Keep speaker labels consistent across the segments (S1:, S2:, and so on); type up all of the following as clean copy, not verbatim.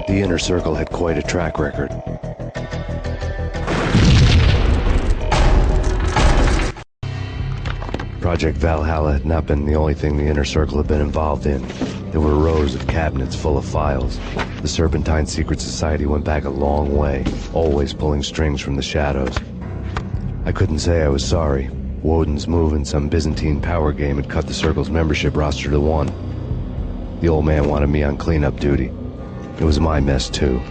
S1: The Inner Circle had quite a track record. Project Valhalla had not been the only thing the Inner Circle had been involved in. There were rows of cabinets full of files. The Serpentine Secret Society went back a long way, always pulling strings from the shadows. I couldn't say I was sorry. Woden's move in some Byzantine power game had cut the Circle's membership roster to 1. The old man wanted me on cleanup duty. It was my mess, too.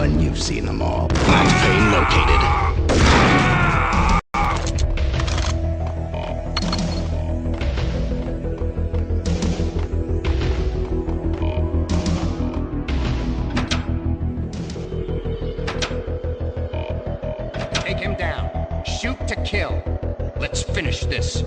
S2: one, you've seen them all. Max Payne located.
S3: Take him down. Shoot to kill. Let's finish this.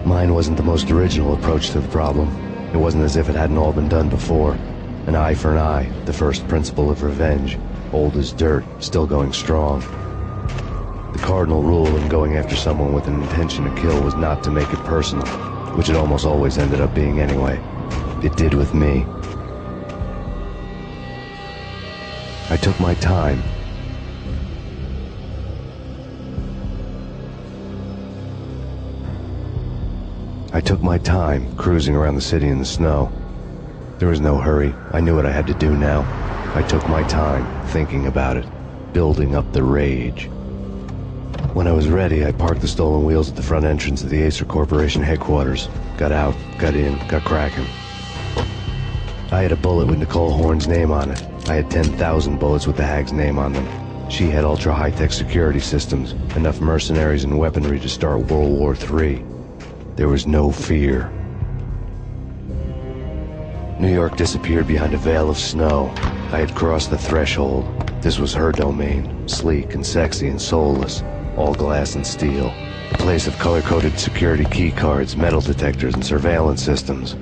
S1: Mine wasn't the most original approach to the problem. It wasn't as if it hadn't all been done before. An eye for an eye, the first principle of revenge. Old as dirt, still going strong. The cardinal rule in going after someone with an intention to kill was not to make it personal, which it almost always ended up being anyway. It did with me. I took my time. I took my time, cruising around the city in the snow. There was no hurry. I knew what I had to do now. I took my time, thinking about it, building up the rage. When I was ready, I parked the stolen wheels at the front entrance of the Acer Corporation headquarters. Got out, got in, got cracking. I had a bullet with Nicole Horn's name on it. I had 10,000 bullets with the Hag's name on them. She had ultra-high-tech security systems, enough mercenaries and weaponry to start World War III. There was no fear. New York disappeared behind a veil of snow. I had crossed the threshold. This was her domain, sleek and sexy and soulless, all glass and steel. A place of color-coded security key cards, metal detectors, and surveillance systems.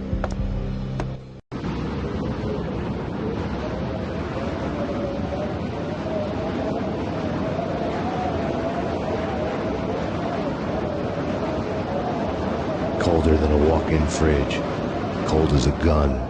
S1: Colder than a walk-in fridge. Cold as a gun.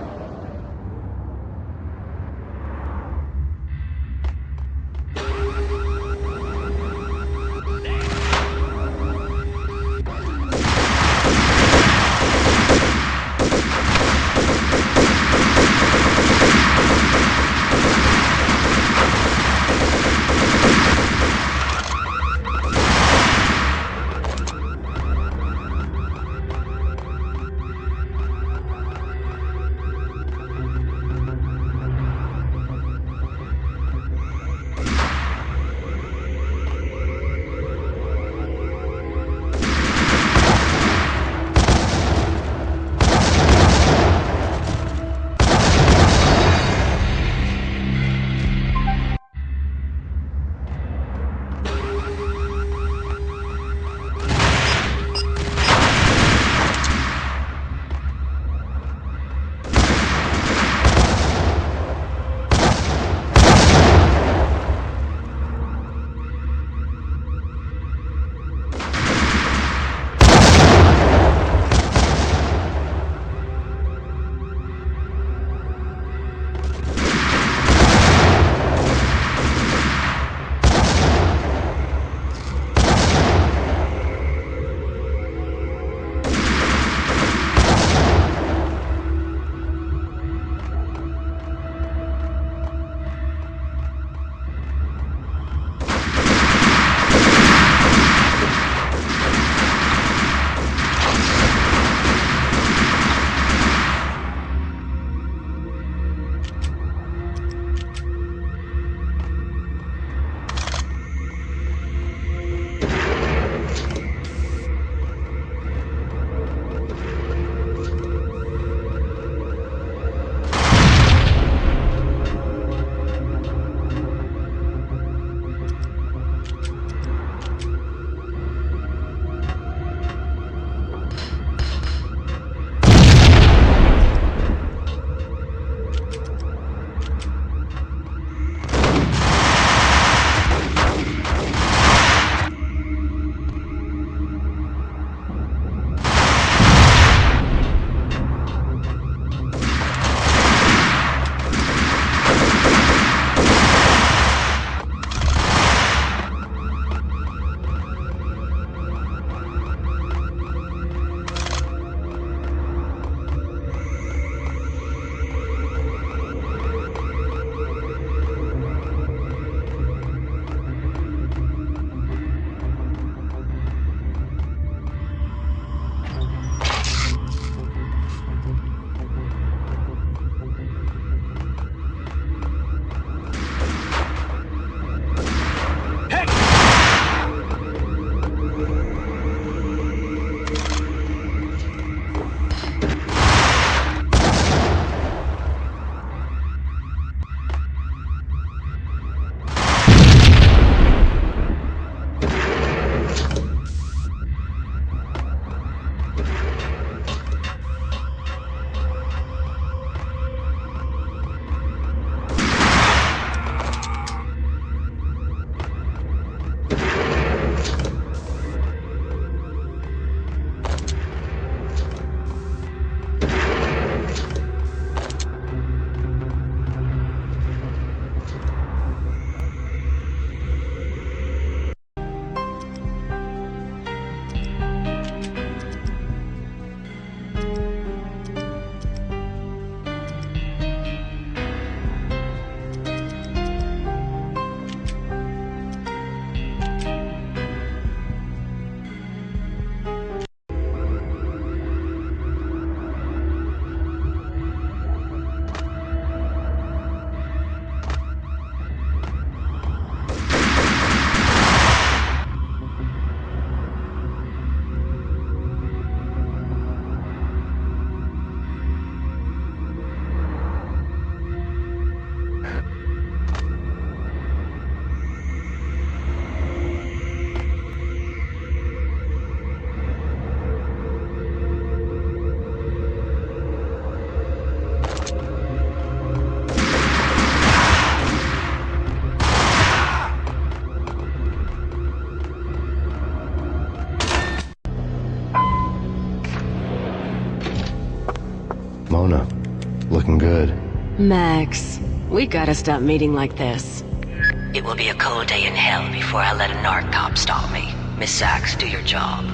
S4: Max, we gotta stop meeting like this.
S5: It will be a cold day in hell before I let a narc cop stop me. Miss Sachs, do your job.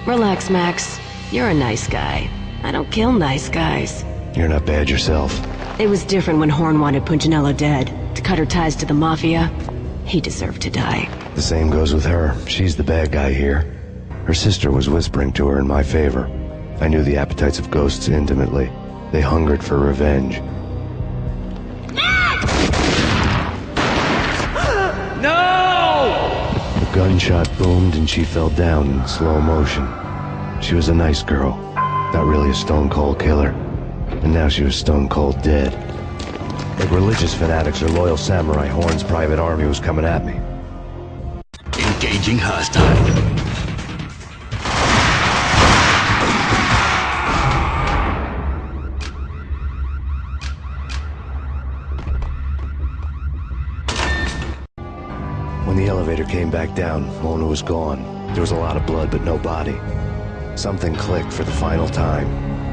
S4: Relax, Max. You're a nice guy. I don't kill nice guys.
S1: You're not bad yourself.
S4: It was different when Horn wanted Punchinello dead. To cut her ties to the Mafia, he deserved to die.
S1: The same goes with her. She's the bad guy here. Her sister was whispering to her in my favor. I knew the appetites of ghosts intimately. They hungered for revenge.
S2: No!
S1: A gunshot boomed and she fell down in slow motion. She was a nice girl, not really a stone-cold killer. And now she was stone-cold dead. Like religious fanatics or loyal samurai, Horn's private army was coming at me.
S2: Engaging hostile.
S1: When the elevator came back down, Mona was gone. There was a lot of blood, but no body. Something clicked for the final time.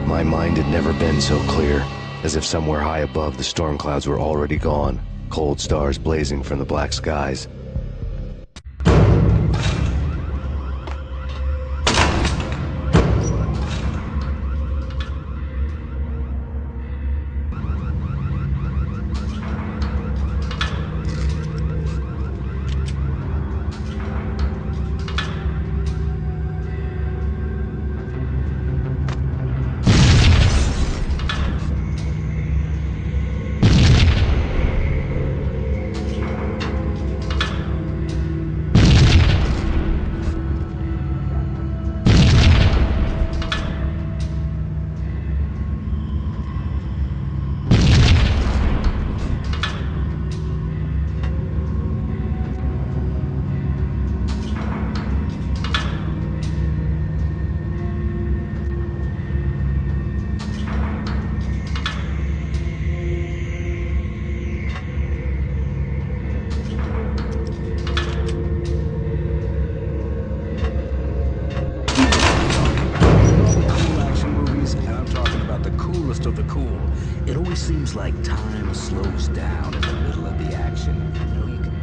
S1: My mind had never been so clear, as if somewhere high above the storm clouds were already gone, cold stars blazing from the black skies.
S2: Of the cool. It always seems like time slows down in the middle of the action. You know, you can...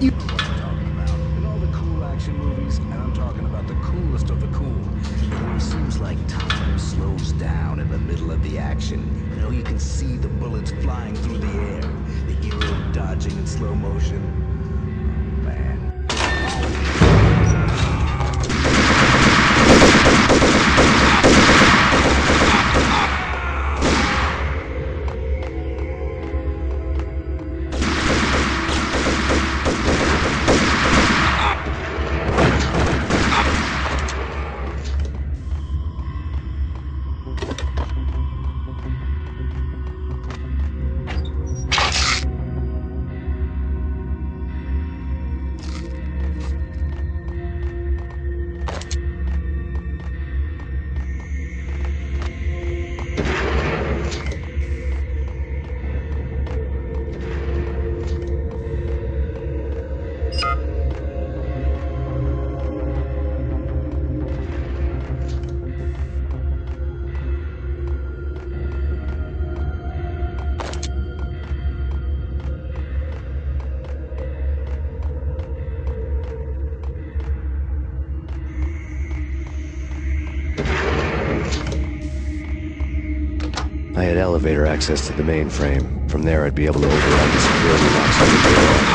S2: You know what I'm talking about. In all the cool action movies, and I'm talking about the coolest of the cool, it always seems like time slows down in the middle of the action. You know, you can see the bullets flying through the air, the hero dodging in slow motion. Man.
S1: I had elevator access to the mainframe. From there, I'd be able to override the security locks on the door.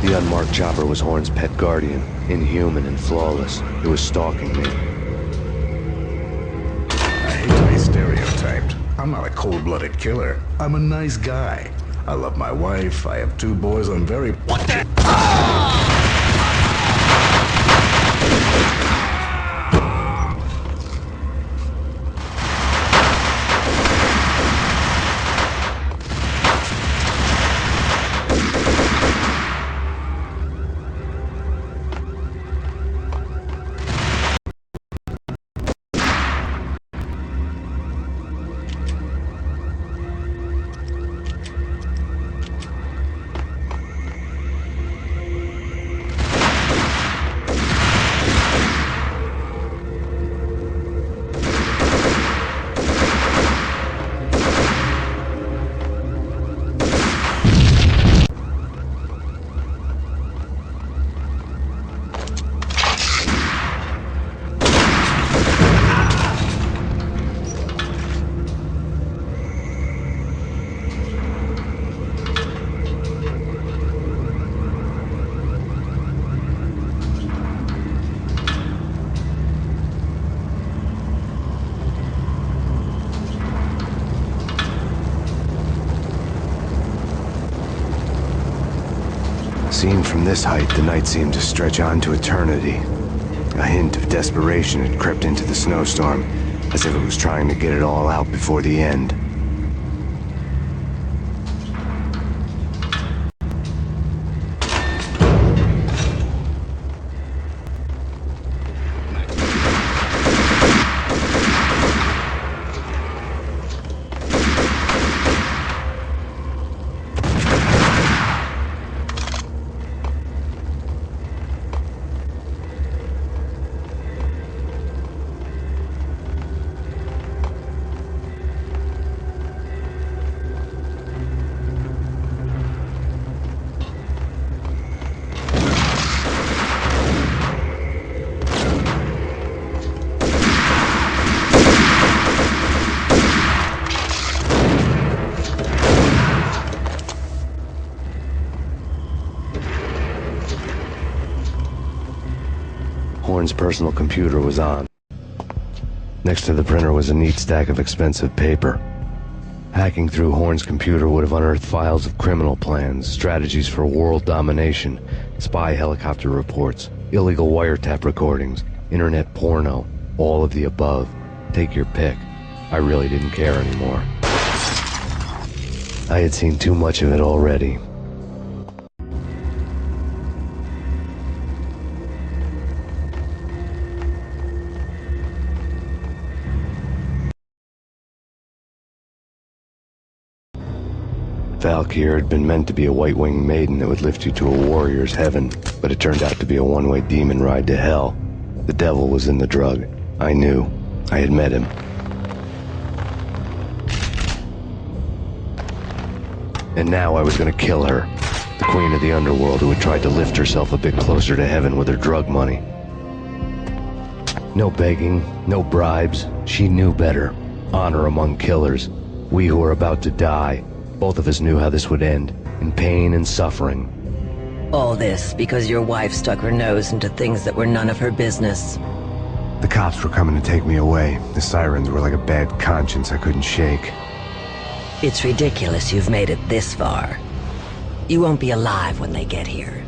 S1: The unmarked chopper was Horn's pet guardian, inhuman and flawless. It was stalking me.
S2: I hate to be stereotyped. I'm not a cold-blooded killer. I'm a nice guy. I love my wife. I have 2 boys. I'm very... What the...
S1: Seen from this height, the night seemed to stretch on to eternity. A hint of desperation had crept into the snowstorm, as if it was trying to get it all out before the end. Horn's personal computer was on. Next to the printer was a neat stack of expensive paper. Hacking through Horn's computer would have unearthed files of criminal plans, strategies for world domination, spy helicopter reports, illegal wiretap recordings, internet porno, all of the above. Take your pick. I really didn't care anymore. I had seen too much of it already. Valkyr had been meant to be a white-winged maiden that would lift you to a warrior's heaven, but it turned out to be a one-way demon ride to hell. The devil was in the drug. I knew. I had met him. And now I was gonna kill her. The queen of the underworld who had tried to lift herself a bit closer to heaven with her drug money. No begging, no bribes. She knew better. Honor among killers. We who were about to die. Both of us knew how this would end, in pain and suffering.
S5: All this because your wife stuck her nose into things that were none of her business.
S1: The cops were coming to take me away. The sirens were like a bad conscience I couldn't shake.
S5: It's ridiculous you've made it this far. You won't be alive when they get here.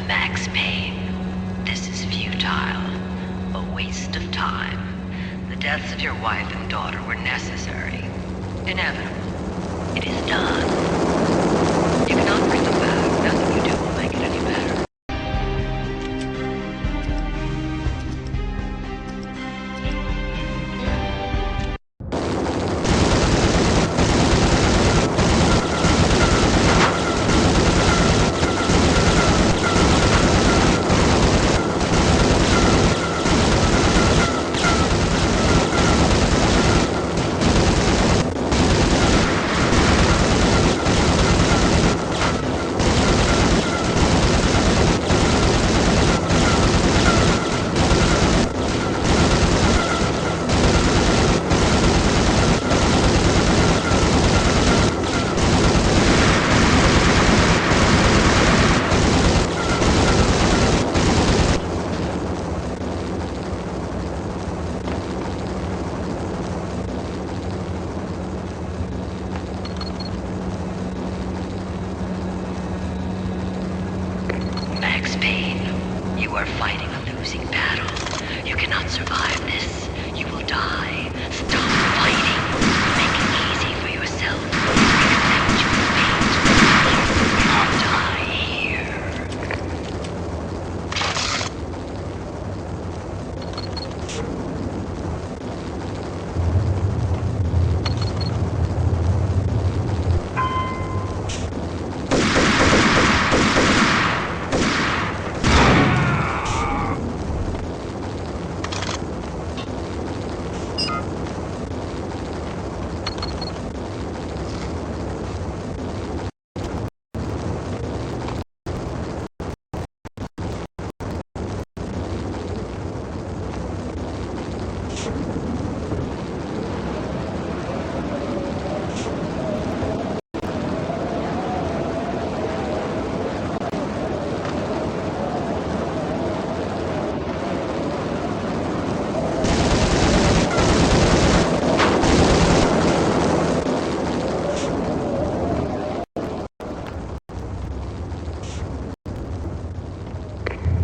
S5: Max Payne, this is futile. A waste of time. The deaths of your wife and daughter were necessary. Inevitable. It is done. You cannot bring them back. Nothing you do will make it any better. Max Payne, you are fighting a losing battle. You cannot survive this. You will die. Stop fighting. Make it easy for yourself. Accept your fate. You will die here.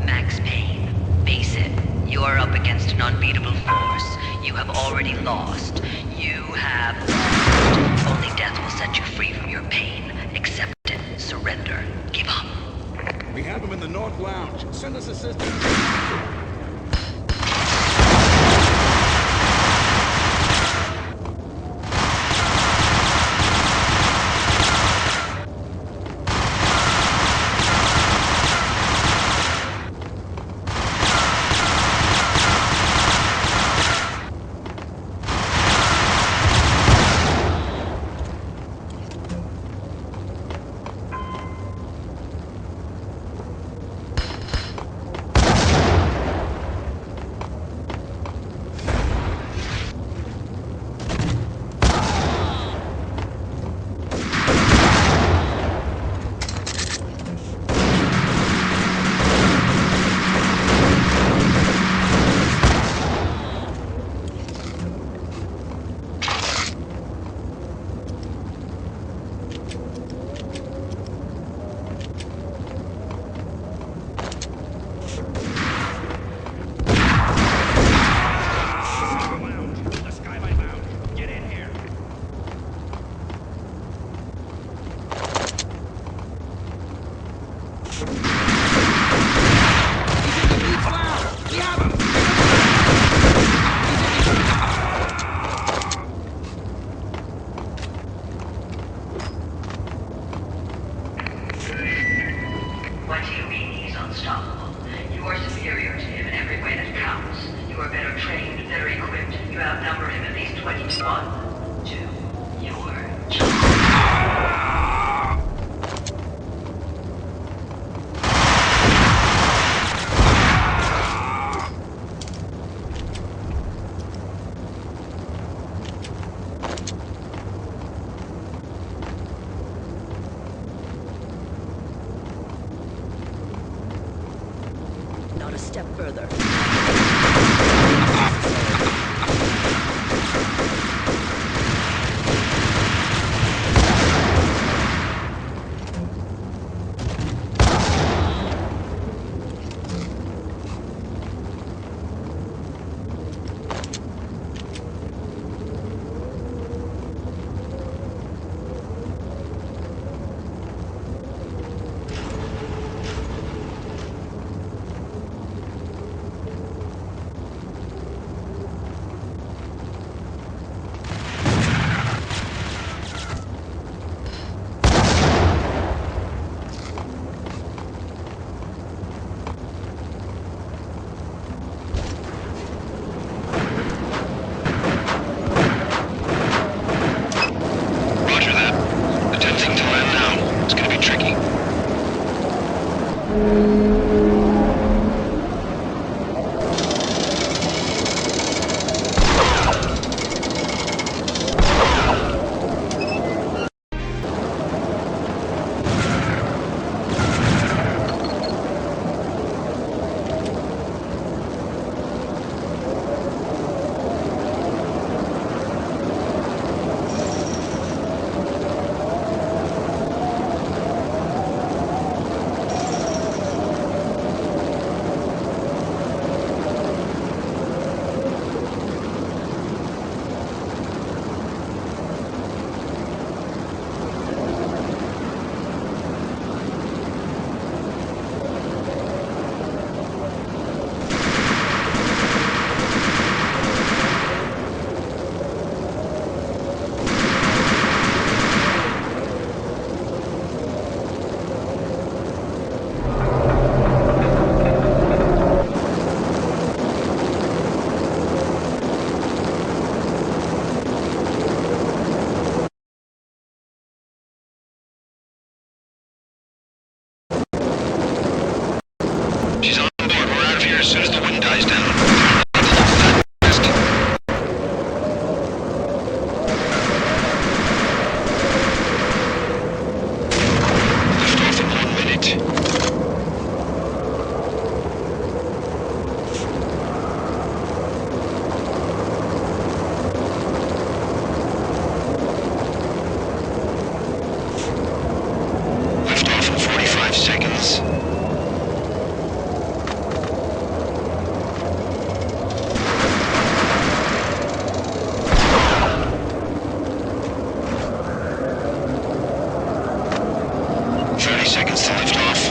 S5: Max Payne, face it. You are up against an unbeatable force. You have already lost. You have lost. Only death will set you free from your pain. Accept it. Surrender. Give up.
S2: We have him in the North Lounge. Send us assistance.
S5: What do you mean he's unstoppable? You are superior to him in every way that counts. You are better trained, better equipped. You outnumber him at least 20 to 1. To your job.
S4: Not a step further.
S6: She's on board. We're out of here as soon as the wind dies down. Lift off in 1 minute. 45 seconds. Seconds to lift off.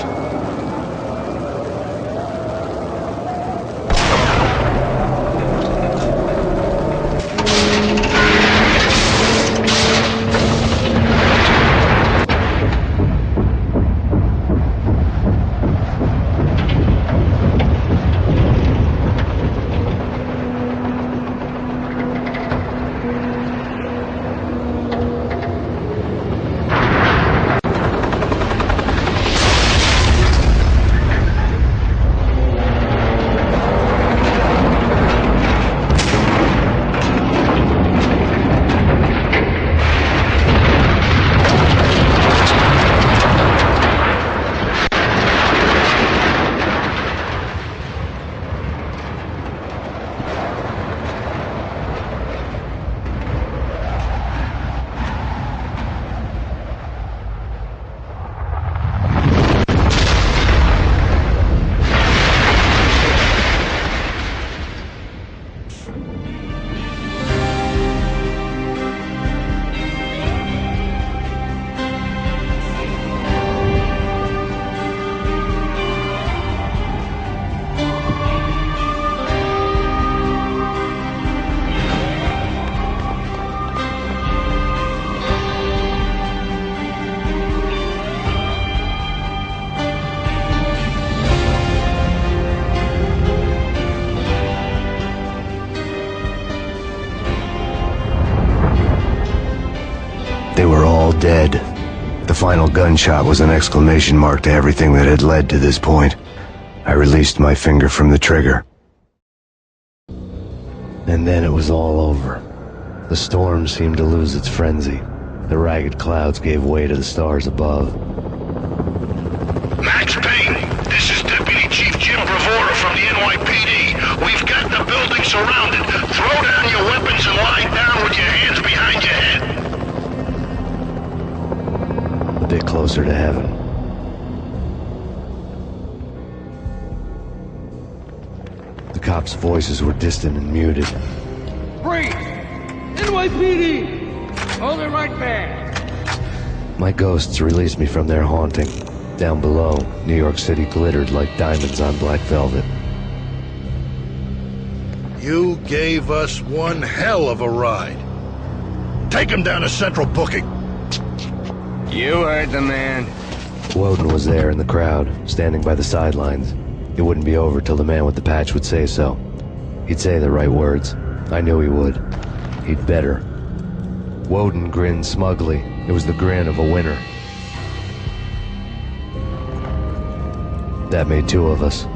S1: They were all dead. The final gunshot was an exclamation mark to everything that had led to this point. I released my finger from the trigger. And then it was all over. The storm seemed to lose its frenzy. The ragged clouds gave way to the stars above.
S6: Max Payne, this is Deputy Chief Jim Bravura from the NYPD. We've got the building surrounded. Throw down your weapons and lie down with your hands behind your head.
S1: A bit closer to heaven. The cops' voices were distant and muted.
S7: Freeze! NYPD! Hold it right there!
S1: My ghosts released me from their haunting. Down below, New York City glittered like diamonds on black velvet.
S8: You gave us one hell of a ride. Take him down to Central Booking.
S7: You heard the man.
S1: Woden was there in the crowd, standing by the sidelines. It wouldn't be over till the man with the patch would say so. He'd say the right words. I knew he would. He'd better. Woden grinned smugly. It was the grin of a winner. That made two of us.